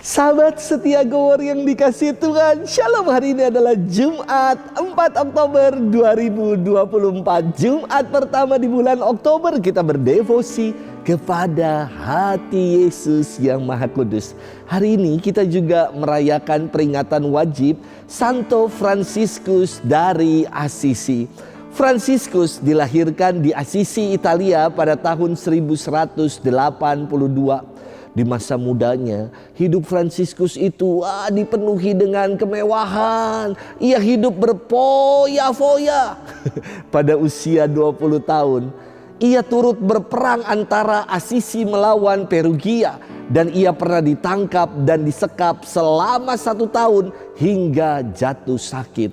Sahabat setia Gower yang dikasihi Tuhan, Shalom. Hari ini adalah Jumat 4 Oktober 2024, Jumat pertama di bulan Oktober. Kita berdevosi kepada hati Yesus yang Maha Kudus. Hari ini kita juga merayakan peringatan wajib Santo Fransiskus dari Assisi. Fransiskus dilahirkan di Assisi, Italia pada tahun 1182. Di masa mudanya, hidup Fransiskus itu dipenuhi dengan kemewahan. Ia hidup berfoya-foya. Pada usia 20 tahun, ia turut berperang antara Assisi melawan Perugia. Dan ia pernah ditangkap dan disekap selama 1 tahun hingga jatuh sakit.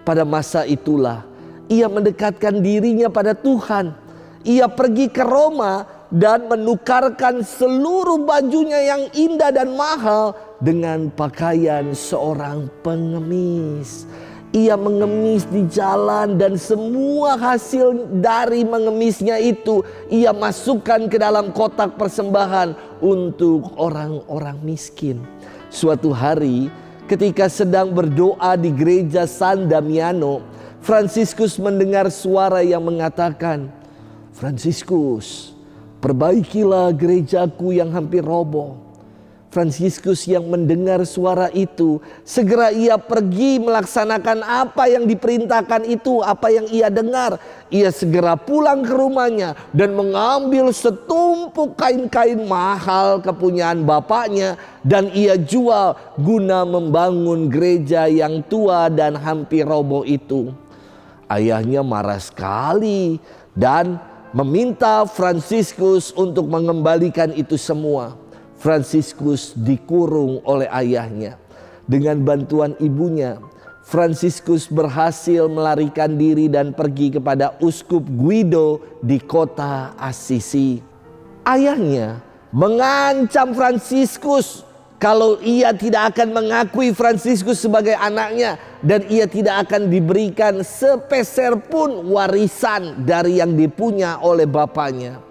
Pada masa itulah, ia mendekatkan dirinya pada Tuhan. Ia pergi ke Roma dan menukarkan seluruh bajunya yang indah dan mahal dengan pakaian seorang pengemis. Ia mengemis di jalan dan semua hasil dari mengemisnya itu ia masukkan ke dalam kotak persembahan untuk orang-orang miskin. Suatu hari ketika sedang berdoa di gereja San Damiano, Fransiskus mendengar suara yang mengatakan, "Fransiskus, perbaikilah gerejaku yang hampir roboh." Fransiskus yang mendengar suara itu, segera ia pergi melaksanakan apa yang diperintahkan itu, apa yang ia dengar. Ia segera pulang ke rumahnya dan mengambil setumpuk kain-kain mahal kepunyaan bapaknya dan ia jual guna membangun gereja yang tua dan hampir roboh itu. Ayahnya marah sekali dan meminta Fransiskus untuk mengembalikan itu semua. Fransiskus dikurung oleh ayahnya. Dengan bantuan ibunya, Fransiskus berhasil melarikan diri dan pergi kepada Uskup Guido di kota Assisi. Ayahnya mengancam Fransiskus kalau ia tidak akan mengakui Fransiskus sebagai anaknya dan ia tidak akan diberikan sepeser pun warisan dari yang dipunya oleh bapaknya.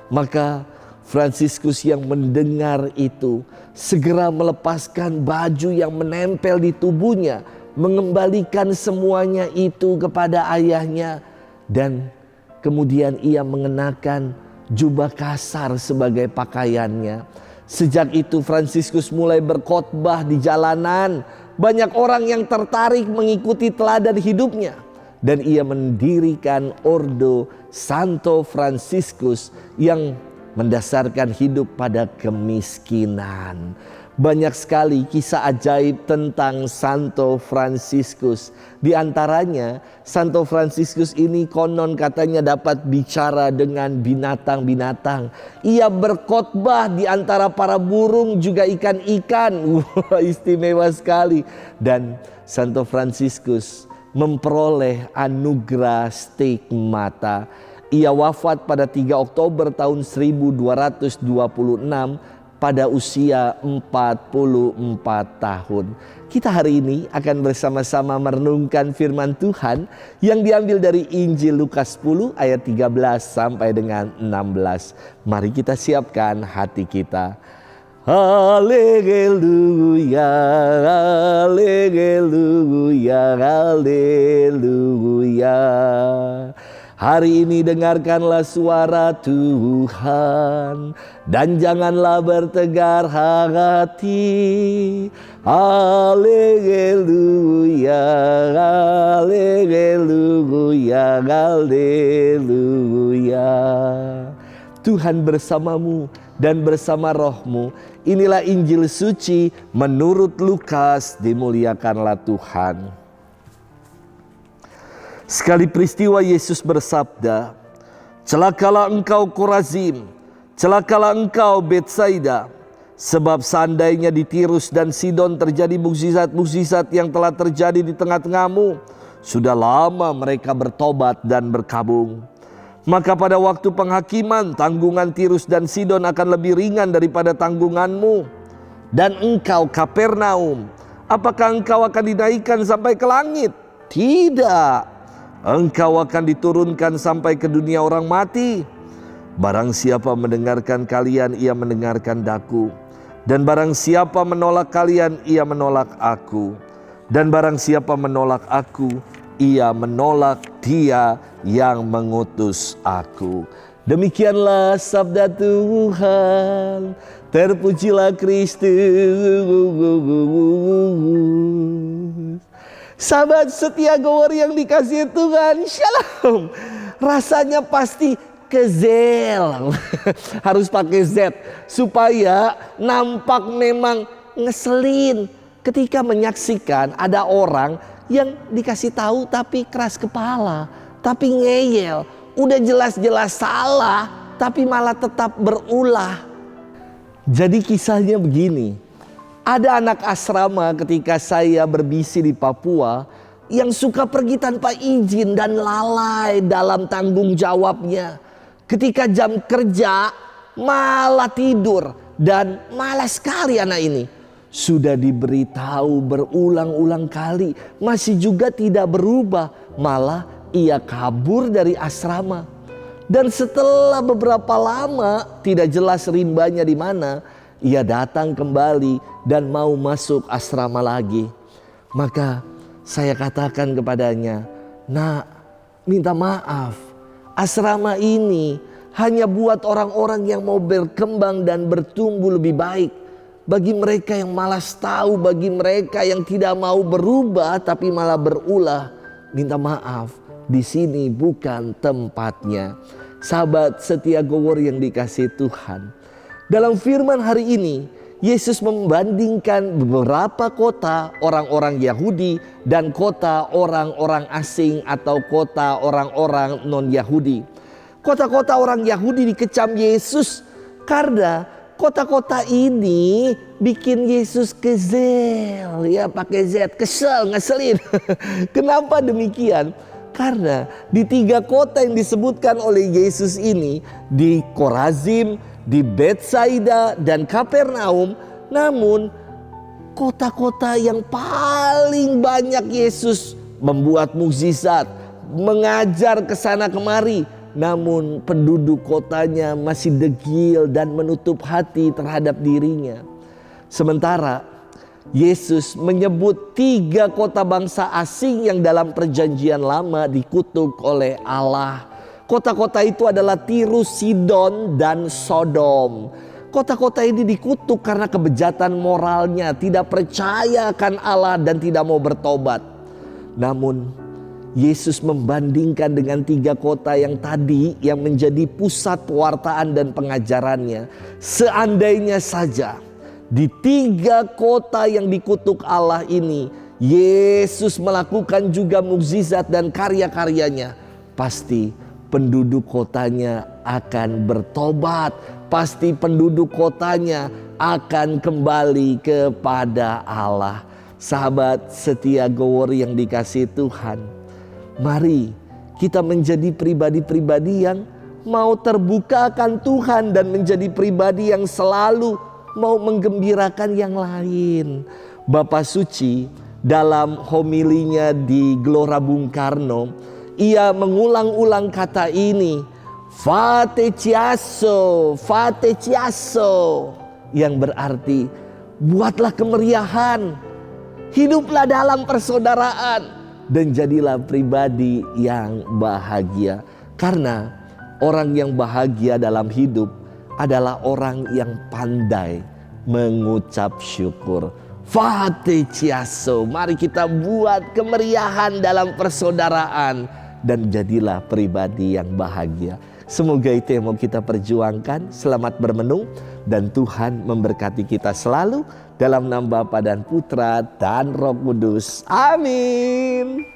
Maka Fransiskus yang mendengar itu segera melepaskan baju yang menempel di tubuhnya, mengembalikan semuanya itu kepada ayahnya, dan kemudian ia mengenakan jubah kasar sebagai pakaiannya. Sejak itu Fransiskus mulai berkhotbah di jalanan. Banyak orang yang tertarik mengikuti teladan hidupnya. Dan ia mendirikan Ordo Santo Fransiskus yang mendasarkan hidup pada kemiskinan. Banyak sekali kisah ajaib tentang Santo Fransiskus. Di antaranya, Santo Fransiskus ini konon katanya dapat bicara dengan binatang-binatang. Ia berkhotbah di antara para burung juga ikan-ikan. Wah, istimewa sekali. Dan Santo Fransiskus memperoleh anugerah stigmata. Ia wafat pada 3 Oktober tahun 1226 pada usia 44 tahun. Kita hari ini akan bersama-sama merenungkan firman Tuhan yang diambil dari Injil Lukas 10 ayat 13 sampai dengan 16. Mari kita siapkan hati kita. Haleluya, haleluya, haleluya. Hari ini dengarkanlah suara Tuhan dan janganlah bertegar hati. Haleluya, haleluya, haleluya. Tuhan bersamamu dan bersama rohmu. Inilah Injil suci menurut Lukas. Dimuliakanlah Tuhan. Sekali peristiwa Yesus bersabda, "Celakalah engkau Korazim, celakalah engkau Betsaida, sebab seandainya di Tirus dan Sidon terjadi mukjizat-mukjizat yang telah terjadi di tengah-tengahmu, sudah lama mereka bertobat dan berkabung. Maka pada waktu penghakiman, tanggungan Tirus dan Sidon akan lebih ringan daripada tanggunganmu. Dan engkau Kapernaum, apakah engkau akan dinaikkan sampai ke langit? Tidak. Engkau akan diturunkan sampai ke dunia orang mati. Barang siapa mendengarkan kalian, ia mendengarkan daku. Dan barang siapa menolak kalian, ia menolak aku. Dan barang siapa menolak aku, ia menolak Dia yang mengutus aku. Demikianlah sabda Tuhan. Terpujilah Kristus. Sahabat setia gower yang dikasihi Tuhan, shalom. Rasanya pasti kezel. Harus pakai Z supaya nampak memang ngeselin ketika menyaksikan ada orang yang dikasih tahu tapi keras kepala, tapi ngeyel. Udah jelas-jelas salah tapi malah tetap berulah. Jadi kisahnya begini. Ada anak asrama ketika saya berbisi di Papua yang suka pergi tanpa izin dan lalai dalam tanggung jawabnya. Ketika jam kerja malah tidur dan malas sekali anak ini. Sudah diberitahu berulang-ulang kali, masih juga tidak berubah. Malah ia kabur dari asrama. Dan setelah beberapa lama tidak jelas rimbanya di mana, ia datang kembali dan mau masuk asrama lagi. Maka saya katakan kepadanya, "Nak, minta maaf. Asrama ini hanya buat orang-orang yang mau berkembang dan bertumbuh lebih baik. Bagi mereka yang malas tahu, bagi mereka yang tidak mau berubah tapi malah berulah, minta maaf, di sini bukan tempatnya." Sahabat setia gower yang dikasihi Tuhan, dalam firman hari ini Yesus membandingkan beberapa kota orang-orang Yahudi dan kota orang-orang asing atau kota orang-orang non-Yahudi. Kota-kota orang Yahudi dikecam Yesus karena kota-kota ini bikin Yesus kezel, ya pakai Z, kesel, ngeselin. Kenapa demikian? Karena di 3 kota yang disebutkan oleh Yesus ini, di Korazim, di Betsaida dan Kapernaum, namun kota-kota yang paling banyak Yesus membuat mukjizat, mengajar ke sana kemari, namun penduduk kotanya masih degil dan menutup hati terhadap dirinya. Sementara Yesus menyebut 3 kota bangsa asing yang dalam perjanjian lama dikutuk oleh Allah. Kota-kota itu adalah Tirus, Sidon, dan Sodom. Kota-kota ini dikutuk karena kebejatan moralnya, tidak percaya akan Allah dan tidak mau bertobat. Namun Yesus membandingkan dengan 3 kota yang tadi yang menjadi pusat pewartaan dan pengajarannya. Seandainya saja di 3 kota yang dikutuk Allah ini Yesus melakukan juga mukjizat dan karya-karyanya, pasti penduduk kotanya akan bertobat. Pasti penduduk kotanya akan kembali kepada Allah. Sahabat setia gower yang dikasihi Tuhan, mari kita menjadi pribadi-pribadi yang mau terbuka akan Tuhan dan menjadi pribadi yang selalu mau menggembirakan yang lain. Bapak Suci dalam homilinya di Gelora Bung Karno, ia mengulang-ulang kata ini, Fate Chiasso, yang berarti buatlah kemeriahan, hiduplah dalam persaudaraan, dan jadilah pribadi yang bahagia. Karena orang yang bahagia dalam hidup adalah orang yang pandai mengucap syukur. Fate Chiasso, mari kita buat kemeriahan dalam persaudaraan dan jadilah pribadi yang bahagia. Semoga itu yang mau kita perjuangkan. Selamat bermenung dan Tuhan memberkati kita selalu dalam nama Bapa dan Putra dan Roh Kudus. Amin.